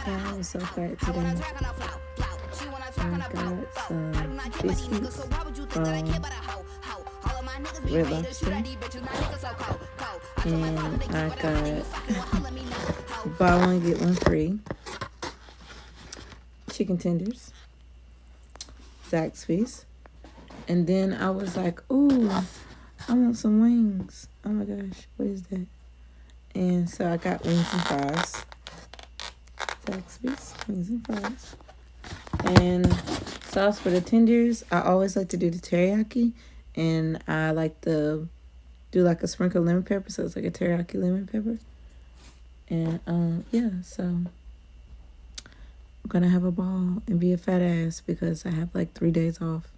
I was so fat today. I got some biscuits from Red Lobster. And I got buy one, get one free chicken tenders, Zaxby's. And then I was like, ooh, I want some wings. Oh my gosh, what is that? And so I got wings and fries. Zaxby's, wings and fries. And sauce for the tenders, I always like to do the teriyaki. And I like to do like a sprinkle of lemon pepper, so it's like a teriyaki lemon pepper. And yeah, so I'm gonna have a ball and be a fat ass because I have like 3 days off.